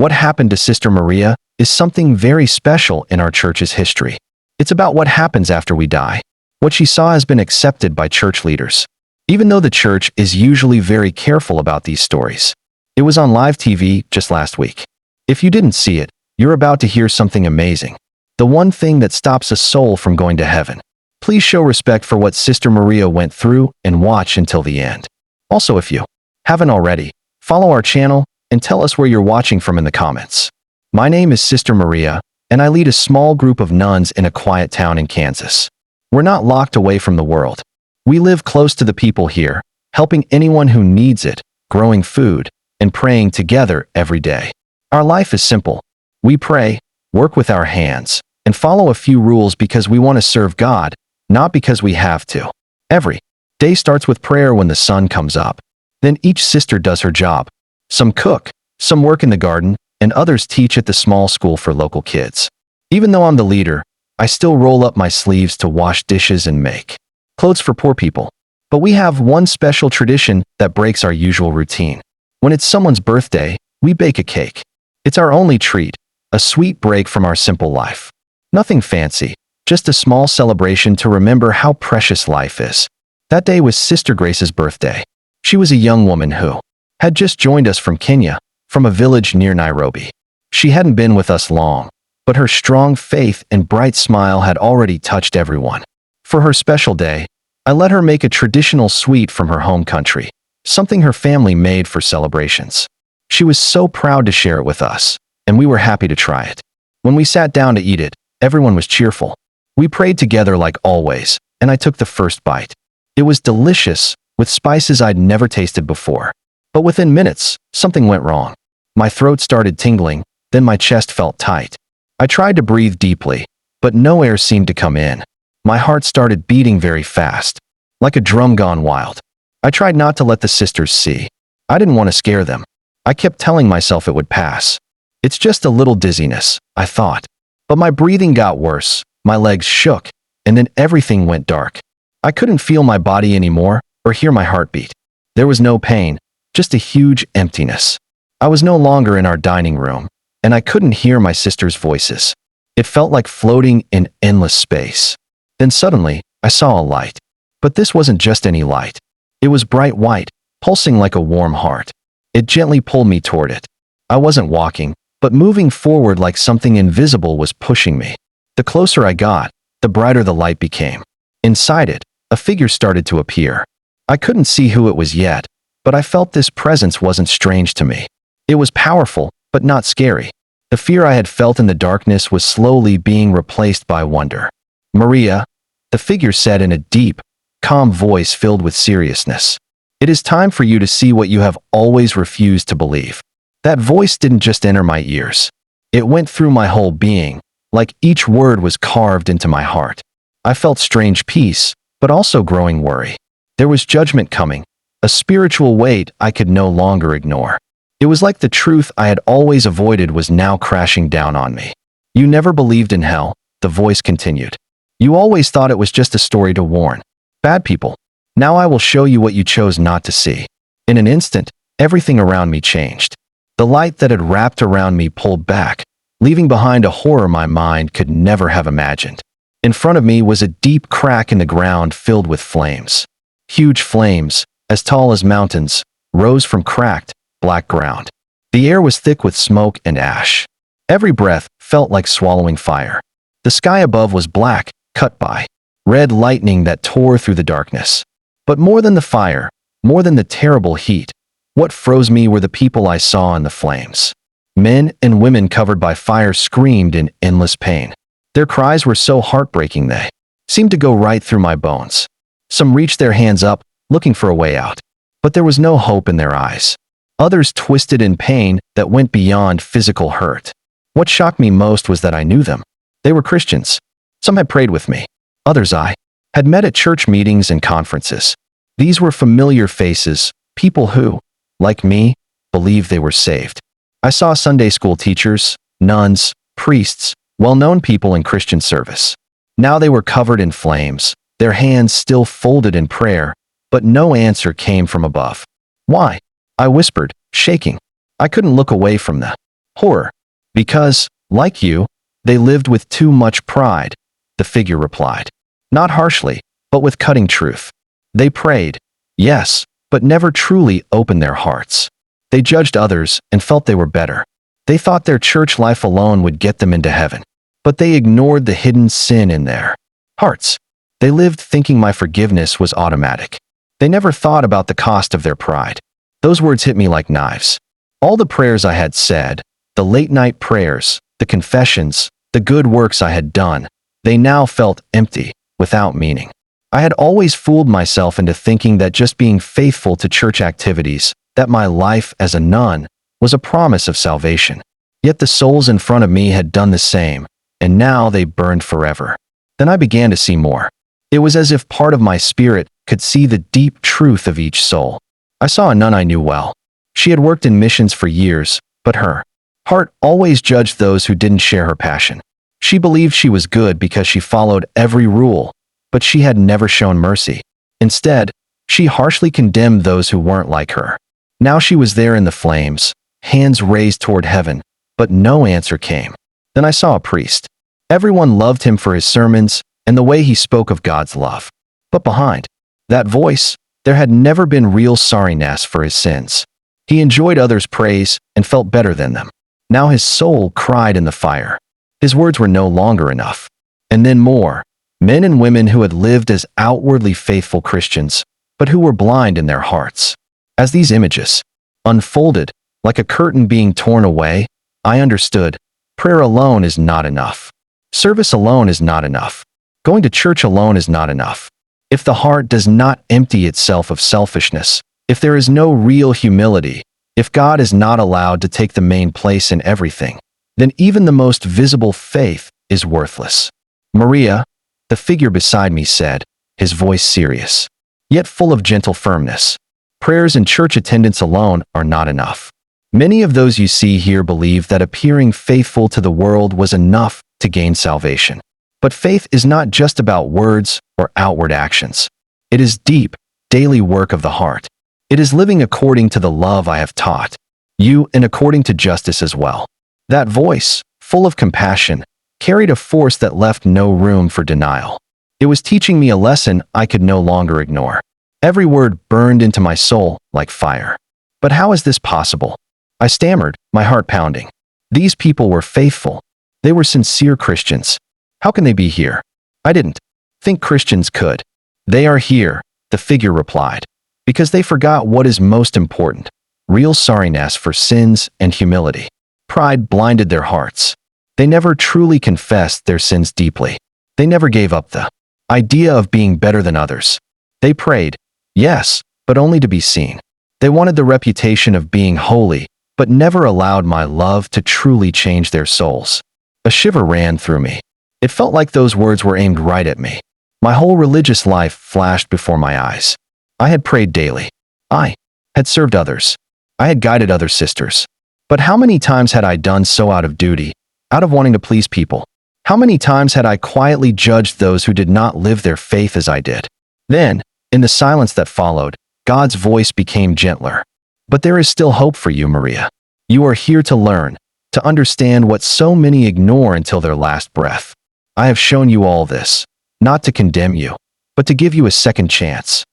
What happened to Sister Maria is something very special in our church's history. It's about what happens after we die. What she saw has been accepted by church leaders, even though the church is usually very careful about these stories. It was on live TV just last week. If you didn't see it, you're about to hear something amazing. The one thing that stops a soul from going to heaven. Please show respect for what Sister Maria went through and watch until the end. Also, if you haven't already, follow our channel and tell us where you're watching from in the comments. My name is Sister Maria, and I lead a small group of nuns in a quiet town in Kansas. We're not locked away from the world. We live close to the people here, helping anyone who needs it, growing food, and praying together every day. Our life is simple. We pray, work with our hands, and follow a few rules because we want to serve God, not because we have to. Every day starts with prayer when the sun comes up. Then each sister does her job. Some cook, some work in the garden, and others teach at the small school for local kids. Even though I'm the leader, I still roll up my sleeves to wash dishes and make clothes for poor people. But we have one special tradition that breaks our usual routine. When it's someone's birthday, we bake a cake. It's our only treat, a sweet break from our simple life. Nothing fancy, just a small celebration to remember how precious life is. That day was Sister Grace's birthday. She was a young woman who had just joined us from Kenya, from a village near Nairobi. She hadn't been with us long, but her strong faith and bright smile had already touched everyone. For her special day, I let her make a traditional sweet from her home country, something her family made for celebrations. She was so proud to share it with us, and we were happy to try it. When we sat down to eat it, everyone was cheerful. We prayed together like always, and I took the first bite. It was delicious, with spices I'd never tasted before. But within minutes, something went wrong. My throat started tingling, then my chest felt tight. I tried to breathe deeply, but no air seemed to come in. My heart started beating very fast, like a drum gone wild. I tried not to let the sisters see. I didn't want to scare them. I kept telling myself it would pass. It's just a little dizziness, I thought. But my breathing got worse, my legs shook, and then everything went dark. I couldn't feel my body anymore or hear my heartbeat. There was no pain, just a huge emptiness. I was no longer in our dining room, and I couldn't hear my sisters' voices. It felt like floating in endless space. Then suddenly, I saw a light. But this wasn't just any light. It was bright white, pulsing like a warm heart. It gently pulled me toward it. I wasn't walking, but moving forward like something invisible was pushing me. The closer I got, the brighter the light became. Inside it, a figure started to appear. I couldn't see who it was yet, but I felt this presence wasn't strange to me. It was powerful, but not scary. The fear I had felt in the darkness was slowly being replaced by wonder. "Maria," the figure said in a deep, calm voice filled with seriousness. "It is time for you to see what you have always refused to believe." That voice didn't just enter my ears. It went through my whole being, like each word was carved into my heart. I felt strange peace, but also growing worry. There was judgment coming, a spiritual weight I could no longer ignore. It was like the truth I had always avoided was now crashing down on me. "You never believed in hell," the voice continued. "You always thought it was just a story to warn bad people. Now I will show you what you chose not to see." In an instant, everything around me changed. The light that had wrapped around me pulled back, leaving behind a horror my mind could never have imagined. In front of me was a deep crack in the ground filled with flames. Huge flames, as tall as mountains, rose from cracked, black ground. The air was thick with smoke and ash. Every breath felt like swallowing fire. The sky above was black, cut by red lightning that tore through the darkness. But more than the fire, more than the terrible heat, what froze me were the people I saw in the flames. Men and women covered by fire screamed in endless pain. Their cries were so heartbreaking they seemed to go right through my bones. Some reached their hands up, looking for a way out. But there was no hope in their eyes. Others twisted in pain that went beyond physical hurt. What shocked me most was that I knew them. They were Christians. Some had prayed with me. Others I had met at church meetings and conferences. These were familiar faces, people who, like me, believed they were saved. I saw Sunday school teachers, nuns, priests, well-known people in Christian service. Now they were covered in flames, their hands still folded in prayer, but no answer came from above. "Why?" I whispered, shaking. I couldn't look away from the Horror. Because, like you, they lived with too much pride, the figure replied. Not harshly, but with cutting truth. They prayed, yes, but never truly opened their hearts. They judged others and felt they were better. They thought their church life alone would get them into heaven. But they ignored the hidden sin in their hearts. They lived thinking my forgiveness was automatic. They never thought about the cost of their pride. Those words hit me like knives. All the prayers I had said, the late-night prayers, the confessions, the good works I had done, they now felt empty, without meaning. I had always fooled myself into thinking that just being faithful to church activities, that my life as a nun, was a promise of salvation. Yet the souls in front of me had done the same, and now they burned forever. Then I began to see more. It was as if part of my spirit could see the deep truth of each soul. I saw a nun I knew well. She had worked in missions for years, but her heart always judged those who didn't share her passion. She believed she was good because she followed every rule, but she had never shown mercy. Instead, she harshly condemned those who weren't like her. Now she was there in the flames, hands raised toward heaven, but no answer came. Then I saw a priest. Everyone loved him for his sermons and the way he spoke of God's love. But behind that voice, there had never been real sorriness for his sins. He enjoyed others' praise and felt better than them. Now his soul cried in the fire. His words were no longer enough. And then more, men and women who had lived as outwardly faithful Christians, but who were blind in their hearts. As these images unfolded, like a curtain being torn away, I understood, prayer alone is not enough. Service alone is not enough. Going to church alone is not enough. If the heart does not empty itself of selfishness, if there is no real humility, if God is not allowed to take the main place in everything, then even the most visible faith is worthless. Maria, the figure beside me said, his voice serious, yet full of gentle firmness, prayers and church attendance alone are not enough. Many of those you see here believe that appearing faithful to the world was enough to gain salvation. But faith is not just about words or outward actions. It is deep, daily work of the heart. It is living according to the love I have taught you and according to justice as well. That voice, full of compassion, carried a force that left no room for denial. It was teaching me a lesson I could no longer ignore. Every word burned into my soul like fire. But how is this possible? I stammered, my heart pounding. These people were faithful. They were sincere Christians. How can they be here? I didn't think Christians could. They are here, the figure replied, because they forgot what is most important, real sorriness for sins and humility. Pride blinded their hearts. They never truly confessed their sins deeply. They never gave up the idea of being better than others. They prayed, yes, but only to be seen. They wanted the reputation of being holy, but never allowed my love to truly change their souls. A shiver ran through me. It felt like those words were aimed right at me. My whole religious life flashed before my eyes. I had prayed daily. I had served others. I had guided other sisters. But how many times had I done so out of duty, out of wanting to please people? How many times had I quietly judged those who did not live their faith as I did? Then, in the silence that followed, God's voice became gentler. But there is still hope for you, Maria. You are here to learn, to understand what so many ignore until their last breath. I have shown you all this, not to condemn you, but to give you a second chance.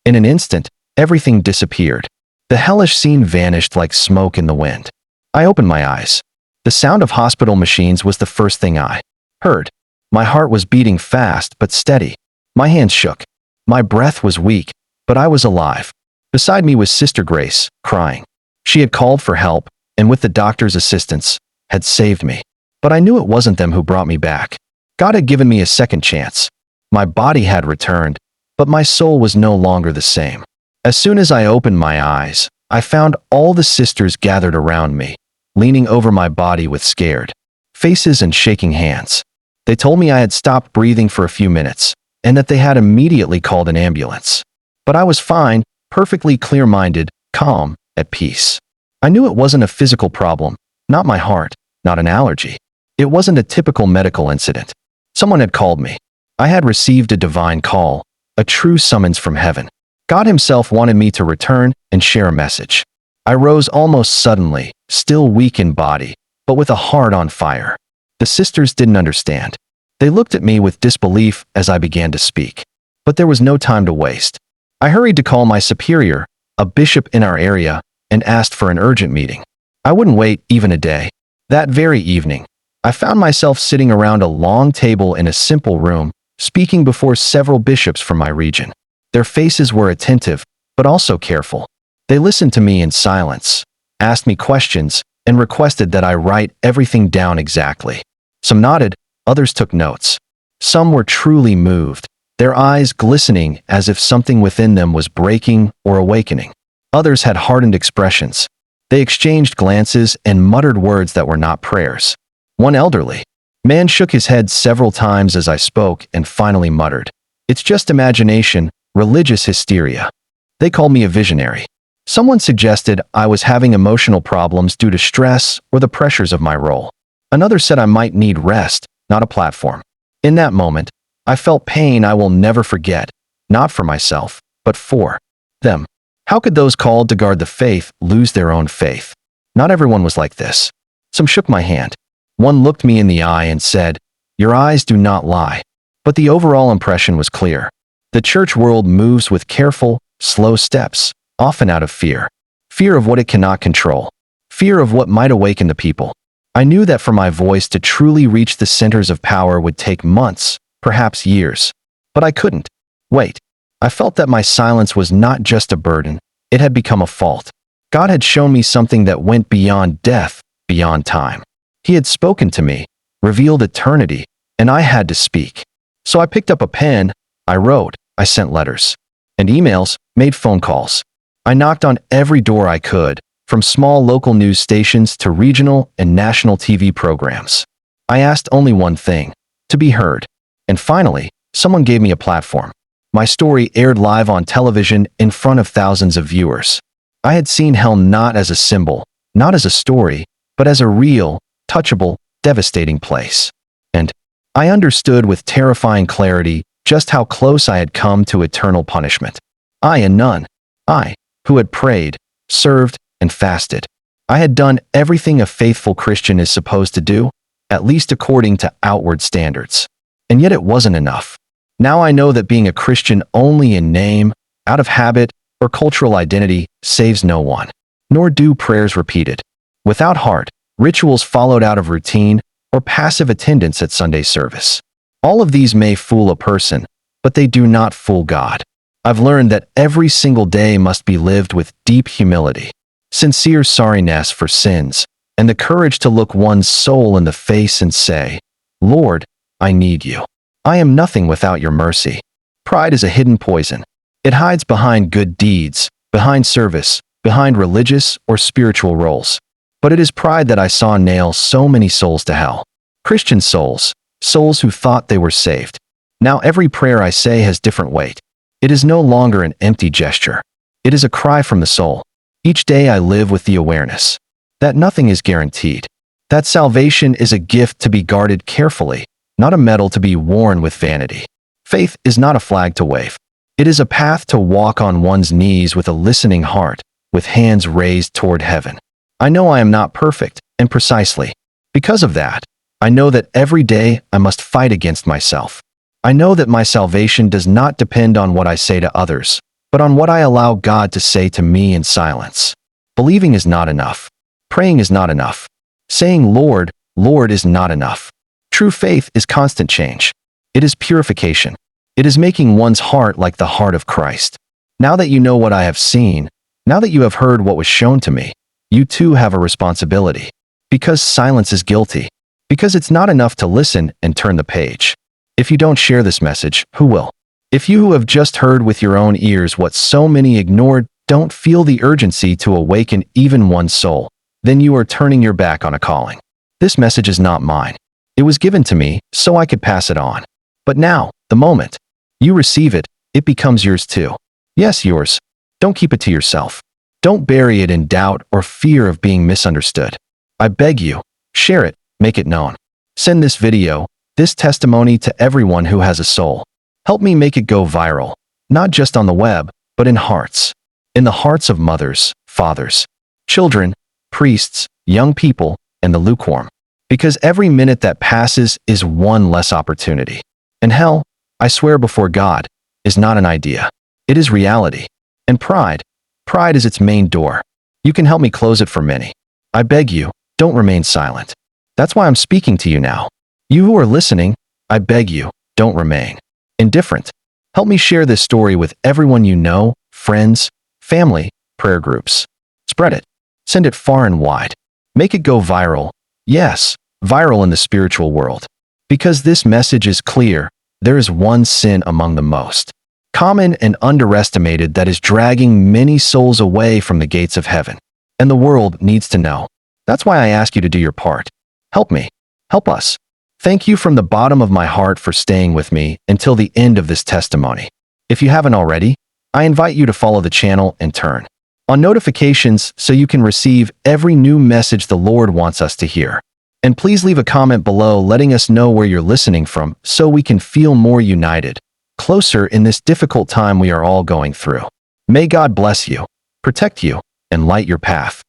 In an instant, everything disappeared. The hellish scene vanished like smoke in the wind. I opened my eyes. The sound of hospital machines was the first thing I heard. My heart was beating fast but steady. My hands shook. My breath was weak, but I was alive. Beside me was Sister Grace, crying. She had called for help, and with the doctor's assistance, had saved me. But I knew it wasn't them who brought me back. God had given me a second chance. My body had returned, but my soul was no longer the same. As soon as I opened my eyes, I found all the sisters gathered around me, leaning over my body with scared faces and shaking hands. They told me I had stopped breathing for a few minutes, and that they had immediately called an ambulance. But I was fine, perfectly clear-minded, calm, at peace. I knew it wasn't a physical problem, not my heart, not an allergy. It wasn't a typical medical incident. Someone had called me. I had received a divine call, a true summons from heaven. God himself wanted me to return and share a message. I rose almost suddenly, still weak in body, but with a heart on fire. The sisters didn't understand. They looked at me with disbelief as I began to speak. But there was no time to waste. I hurried to call my superior, a bishop in our area, and asked for an urgent meeting. I wouldn't wait even a day. That very evening, I found myself sitting around a long table in a simple room, speaking before several bishops from my region. Their faces were attentive, but also careful. They listened to me in silence, asked me questions, and requested that I write everything down exactly. Some nodded, others took notes. Some were truly moved, their eyes glistening as if something within them was breaking or awakening. Others had hardened expressions. They exchanged glances and muttered words that were not prayers. One elderly man shook his head several times as I spoke and finally muttered, "It's just imagination, religious hysteria." They called me a visionary. Someone suggested I was having emotional problems due to stress or the pressures of my role. Another said I might need rest, not a platform. In that moment, I felt pain I will never forget, not for myself, but for them. How could those called to guard the faith lose their own faith? Not everyone was like this. Some shook my hand. One looked me in the eye and said, "Your eyes do not lie." But the overall impression was clear. The church world moves with careful, slow steps, often out of fear. Fear of what it cannot control. Fear of what might awaken the people. I knew that for my voice to truly reach the centers of power would take months, perhaps years. But I couldn't wait. I felt that my silence was not just a burden, it had become a fault. God had shown me something that went beyond death, beyond time. He had spoken to me, revealed eternity, and I had to speak. So I picked up a pen, I wrote, I sent letters and emails, made phone calls. I knocked on every door I could, from small local news stations to regional and national TV programs. I asked only one thing, to be heard. And finally, someone gave me a platform. My story aired live on television in front of thousands of viewers. I had seen hell not as a symbol, not as a story, but as a real, touchable, devastating place. And I understood with terrifying clarity just how close I had come to eternal punishment. I and none. I, who had prayed, served, and fasted. I had done everything a faithful Christian is supposed to do, at least according to outward standards. And yet it wasn't enough. Now I know that being a Christian only in name, out of habit, or cultural identity saves no one. Nor do prayers repeated, without heart, rituals followed out of routine, or passive attendance at Sunday service. All of these may fool a person, but they do not fool God. I've learned that every single day must be lived with deep humility, sincere sorriness for sins, and the courage to look one's soul in the face and say, "Lord, I need you. I am nothing without your mercy." Pride is a hidden poison. It hides behind good deeds, behind service, behind religious or spiritual roles. But it is pride that I saw nail so many souls to hell. Christian souls, souls who thought they were saved. Now every prayer I say has different weight. It is no longer an empty gesture. It is a cry from the soul. Each day I live with the awareness that nothing is guaranteed, that salvation is a gift to be guarded carefully, not a medal to be worn with vanity. Faith is not a flag to wave. It is a path to walk on one's knees with a listening heart, with hands raised toward heaven. I know I am not perfect, and precisely because of that, I know that every day I must fight against myself. I know that my salvation does not depend on what I say to others, but on what I allow God to say to me in silence. Believing is not enough. Praying is not enough. Saying, "Lord, Lord," is not enough. True faith is constant change. It is purification. It is making one's heart like the heart of Christ. Now that you know what I have seen, now that you have heard what was shown to me, you too have a responsibility. Because silence is guilty. Because it's not enough to listen and turn the page. If you don't share this message, who will? If you who have just heard with your own ears what so many ignored don't feel the urgency to awaken even one soul, then you are turning your back on a calling. This message is not mine. It was given to me so I could pass it on. But now, the moment you receive it, it becomes yours too. Yes, yours. Don't keep it to yourself. Don't bury it in doubt or fear of being misunderstood. I beg you, share it, make it known. Send this video, this testimony to everyone who has a soul. Help me make it go viral, not just on the web, but in hearts. In the hearts of mothers, fathers, children, priests, young people, and the lukewarm. Because every minute that passes is one less opportunity. And hell, I swear before God, is not an idea. It is reality. And pride is its main door. You can help me close it for many. I beg you, don't remain silent. That's why I'm speaking to you now. You who are listening, I beg you, don't remain indifferent. Help me share this story with everyone you know, friends, family, prayer groups. Spread it. Send it far and wide. Make it go viral. Yes, viral in the spiritual world. Because this message is clear, there is one sin among the most common and underestimated that is dragging many souls away from the gates of heaven. And the world needs to know. That's why I ask you to do your part. Help me. Help us. Thank you from the bottom of my heart for staying with me until the end of this testimony. If you haven't already, I invite you to follow the channel and turn on notifications so you can receive every new message the Lord wants us to hear. And please leave a comment below letting us know where you're listening from so we can feel more united, closer in this difficult time we are all going through. May God bless you, protect you, and light your path.